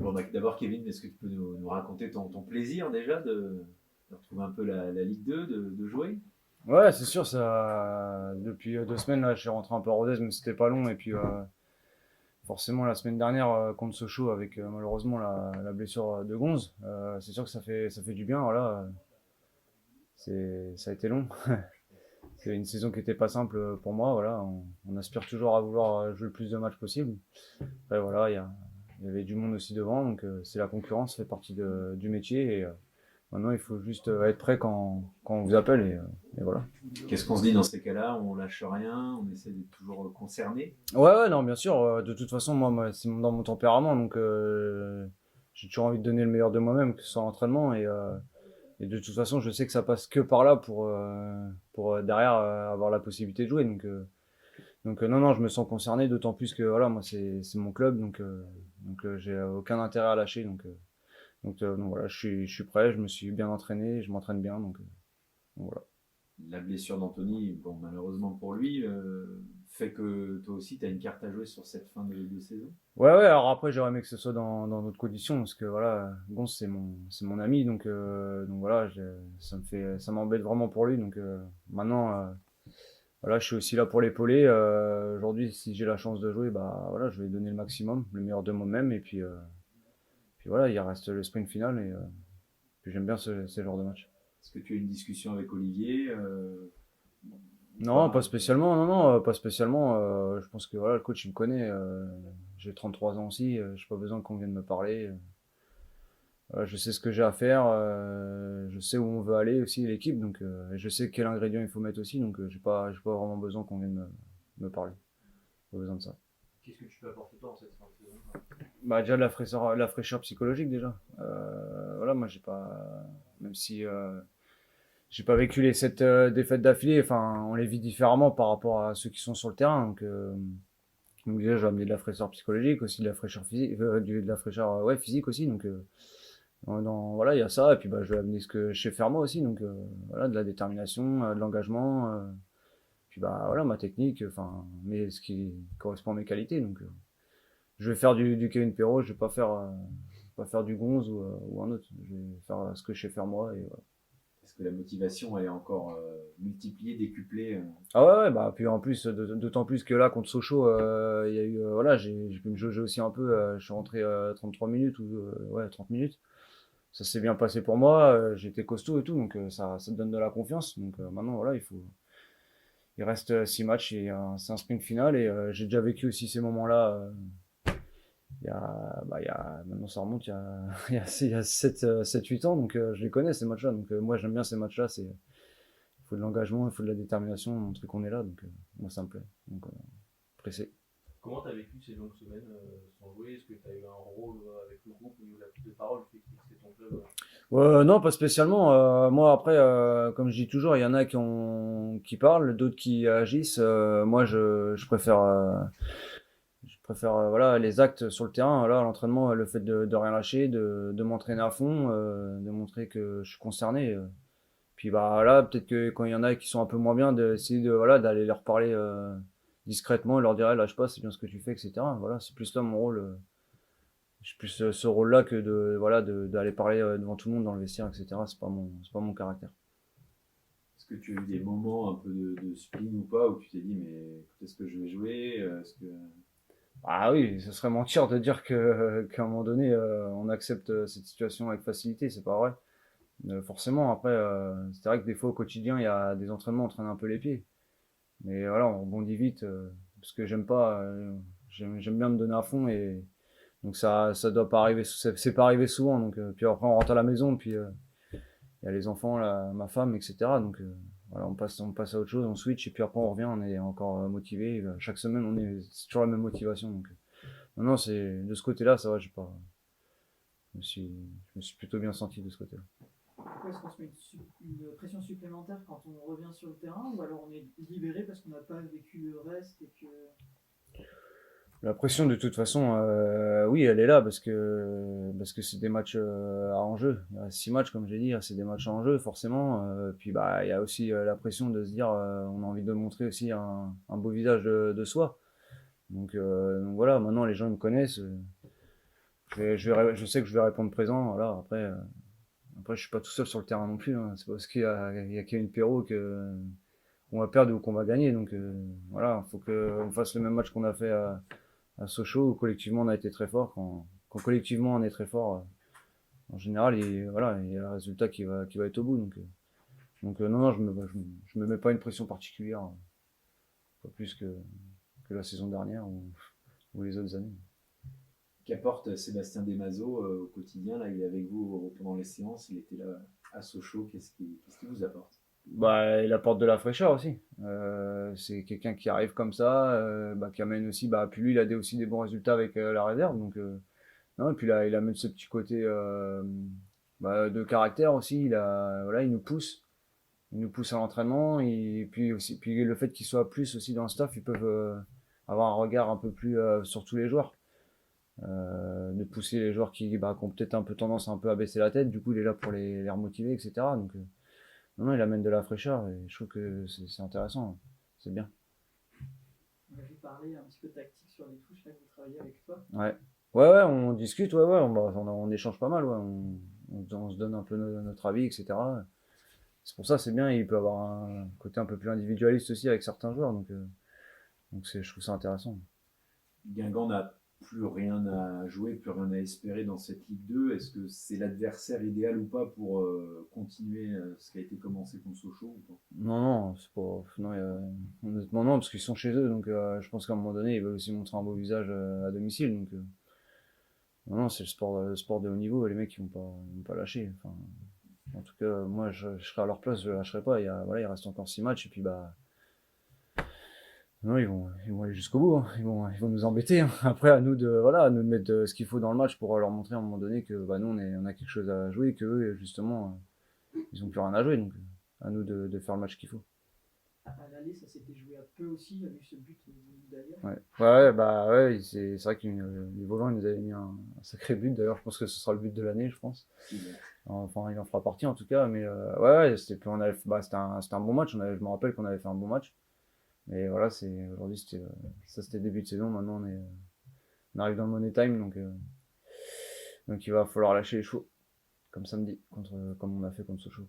Bon, bah, d'abord, Kevin, est-ce que tu peux nous raconter ton plaisir déjà de retrouver un peu la Ligue 2, de jouer? Ouais, c'est sûr, ça. Depuis 2 semaines, là, je suis rentré un peu à Rodez, mais c'était pas long. Et puis, forcément, la semaine dernière, contre Sochaux, avec malheureusement la blessure de Gonze, c'est sûr que ça fait du bien. Voilà, ça a été long. C'est une saison qui était pas simple pour moi. Voilà, on aspire toujours à vouloir jouer le plus de matchs possible. Après, voilà, il y avait du monde aussi devant, donc c'est la concurrence, ça fait partie du métier. Et maintenant, il faut juste être prêt quand on vous appelle. Et voilà. Qu'est-ce qu'on se dit dans ces cas-là? On lâche rien, on essaie d'être toujours concerné. Ouais, ouais, non, bien sûr. De toute façon, moi, c'est dans mon tempérament, donc j'ai toujours envie de donner le meilleur de moi-même, que ce soit en entraînement. Et de toute façon, je sais que ça passe que par là pour derrière avoir la possibilité de jouer. Donc non, non, je me sens concerné, d'autant plus que voilà, moi, c'est mon club, donc j'ai aucun intérêt à lâcher. Donc voilà, je suis prêt, je me suis bien entraîné, je m'entraîne bien, donc voilà. La blessure d'Anthony, bon, malheureusement pour lui, fait que toi aussi, tu as une carte à jouer sur cette fin de saison. Ouais, ouais, alors après, j'aurais aimé que ce soit dans d'autres conditions, parce que voilà, Gonz, c'est mon ami, donc voilà, ça m'embête vraiment pour lui, donc maintenant, voilà, je suis aussi là pour l'épauler. Aujourd'hui, si j'ai la chance de jouer, bah voilà, je vais donner le maximum, le meilleur de moi-même, et puis voilà, il reste le sprint final, et puis j'aime bien ce genre de match. Est-ce que tu as une discussion avec Olivier ou Non, pas pas? spécialement, non, non, pas spécialement. Je pense que voilà, le coach, il me connaît. J'ai 33 ans aussi, j'ai pas besoin qu'on vienne me parler. Voilà, je sais ce que j'ai à faire, je sais où on veut aller aussi, l'équipe, donc et je sais quel ingrédient il faut mettre aussi, donc j'ai pas vraiment besoin qu'on vienne me parler. Pas besoin de ça. Qu'est-ce que tu peux apporter toi en cette fin de saison? Bah déjà de la fraîcheur psychologique déjà. Voilà, moi j'ai pas, même si j'ai pas vécu les 7 défaites d'affilée, enfin on les vit différemment par rapport à ceux qui sont sur le terrain, donc déjà, je vais amener de la fraîcheur psychologique, aussi de la fraîcheur physique, de la fraîcheur ouais, physique aussi. Donc voilà, il y a ça. Et puis bah, je vais amener ce que je sais faire moi aussi. Donc voilà, de la détermination, de l'engagement. Puis bah voilà, ma technique, enfin, mais ce qui correspond à mes qualités. Donc je vais faire du Kevin Perrault, je vais pas faire du Gonze ou un autre. Je vais faire ce que je sais faire moi. Et voilà. Est-ce que la motivation, elle est encore multipliée, décuplée Ah ouais, ouais, bah puis en plus, d'autant plus que là contre Sochaux, il y a eu voilà, j'ai pu me jauger aussi un peu. Je suis rentré 33 minutes ou ouais 30 minutes. Ça s'est bien passé pour moi. J'étais costaud et tout, donc ça te donne de la confiance. Donc maintenant voilà, il reste 6 matchs et c'est un sprint final et j'ai déjà vécu aussi ces moments-là. Maintenant ça remonte, il y a 7 8 ans, donc je les connais ces matchs-là. Donc moi j'aime bien ces matchs-là. Il faut de l'engagement, il faut de la détermination, montrer qu'on est là. Donc moi ça me plaît. Donc pressé. Comment tu as vécu ces longues semaines sans jouer? Est-ce que tu as eu un rôle avec le groupe au niveau de la prise de parole? Tu expliques que c'est ton club. Ouais, non, pas spécialement. Moi, après, comme je dis toujours, il y en a qui parlent, d'autres qui agissent. Moi, je préfère voilà, les actes sur le terrain. Voilà, l'entraînement, le fait de rien lâcher, de m'entraîner à fond, de montrer que je suis concerné. Puis bah là, peut-être que quand il y en a qui sont un peu moins bien, d'essayer voilà, d'aller leur parler discrètement et leur dire, eh, lâche pas, c'est bien ce que tu fais, etc. Voilà, c'est plus là mon rôle. J'ai plus ce rôle-là que voilà, d'aller parler devant tout le monde dans le vestiaire, etc. C'est pas mon caractère. Est-ce que tu as eu des moments un peu de spleen ou pas, où tu t'es dit, mais est-ce que je vais jouer? Est-ce que... Ah oui, ce serait mentir de dire qu'à un moment donné, on accepte cette situation avec facilité, c'est pas vrai. Forcément, après, c'est vrai que des fois au quotidien, il y a des entraînements, on traîne un peu les pieds. Mais voilà, on rebondit vite, parce que j'aime bien me donner à fond, et donc ça doit pas arriver, c'est pas arrivé souvent. Donc, puis après, on rentre à la maison, puis il y a les enfants, ma femme, etc. Donc voilà, on passe à autre chose, on switch, et puis après on revient, on est encore motivé. Chaque semaine, c'est toujours la même motivation. Donc non, non, c'est de ce côté-là, ça va, j'ai pas, je me suis plutôt bien senti de ce côté-là. Pourquoi est-ce qu'on se met une pression supplémentaire quand on revient sur le terrain, ou alors on est libéré parce qu'on n'a pas vécu le reste et que... La pression, de toute façon, oui, elle est là parce que c'est des matchs à enjeu. Il y a 6 matchs, comme j'ai dit, c'est des matchs à enjeu, forcément. Puis bah, il y a aussi la pression de se dire, on a envie de montrer aussi un beau visage de soi. Donc voilà, maintenant les gens ils me connaissent. Je sais que je vais répondre présent. Voilà, après, je suis pas tout seul sur le terrain non plus. Hein. C'est pas parce il y a Kevin Perrault que qu'on va perdre ou qu'on va gagner. Donc voilà, il faut qu'on fasse le même match qu'on a fait à Sochaux où collectivement on a été très fort. Quand collectivement on est très fort, en général, voilà, il y a un résultat qui va être au bout. Non, non, je me mets pas une pression particulière, pas plus que la saison dernière ou les autres années. Qu'apporte Sébastien Desmazeaux au quotidien? Là, il est avec vous pendant les séances, il était là à Sochaux. Qu'est-ce qu'il vous apporte? Bah, il apporte de la fraîcheur aussi. C'est quelqu'un qui arrive comme ça, qui amène aussi. Puis lui, il a aussi des bons résultats avec la réserve. Donc, non, et puis là, il amène ce petit côté de caractère aussi. Voilà, il nous pousse. Il nous pousse à l'entraînement. Et puis aussi, puis le fait qu'il soit plus aussi dans le staff, ils peuvent avoir un regard un peu plus sur tous les joueurs. De pousser les joueurs qui ont peut-être un peu tendance à un peu à baisser la tête. Du coup, il est là pour les remotiver, etc. Donc, non, non, il amène de la fraîcheur et je trouve que c'est intéressant. C'est bien. On a vu parler un petit peu tactique sur les touches, là, que vous travaillez avec toi. Ouais. Ouais, on discute, ouais, on échange pas mal, ouais. On se donne un peu notre avis, etc. C'est pour ça, c'est bien. Il peut avoir un côté un peu plus individualiste aussi avec certains joueurs. Donc je trouve ça intéressant. Guingamp n'a plus rien à jouer, plus rien à espérer dans cette Ligue 2. Est-ce que c'est l'adversaire idéal ou pas pour continuer ce qui a été commencé contre Sochaux ou pas? Non, non, c'est pas. Non, honnêtement, non, parce qu'ils sont chez eux. Donc je pense qu'à un moment donné, ils veulent aussi montrer un beau visage à domicile. Donc non, non, c'est le sport de haut niveau. Et les mecs, ils vont pas lâcher. Enfin, en tout cas, moi, je serais à leur place, je lâcherais pas. Il reste encore 6 matchs. Et puis, non, ils vont aller jusqu'au bout. Hein. Ils vont nous embêter. Hein. Après, à nous de mettre ce qu'il faut dans le match pour leur montrer à un moment donné que nous, on a quelque chose à jouer et qu'eux, justement, ils ont plus rien à jouer. Donc, à nous de faire le match qu'il faut. À l'aller, ça s'était joué à peu aussi. Il y a eu ce but d'ailleurs. Ouais, c'est vrai que les Vaudois, ils nous avaient mis un sacré but. D'ailleurs, je pense que ce sera le but de l'année, je pense. Enfin, il en fera partie en tout cas. Mais c'était un bon match. Je me rappelle qu'on avait fait un bon match. Mais voilà, aujourd'hui, c'était début de saison. Maintenant, on arrive dans le money time. Donc il va falloir lâcher les chevaux. Comme samedi, comme on a fait contre Sochaux.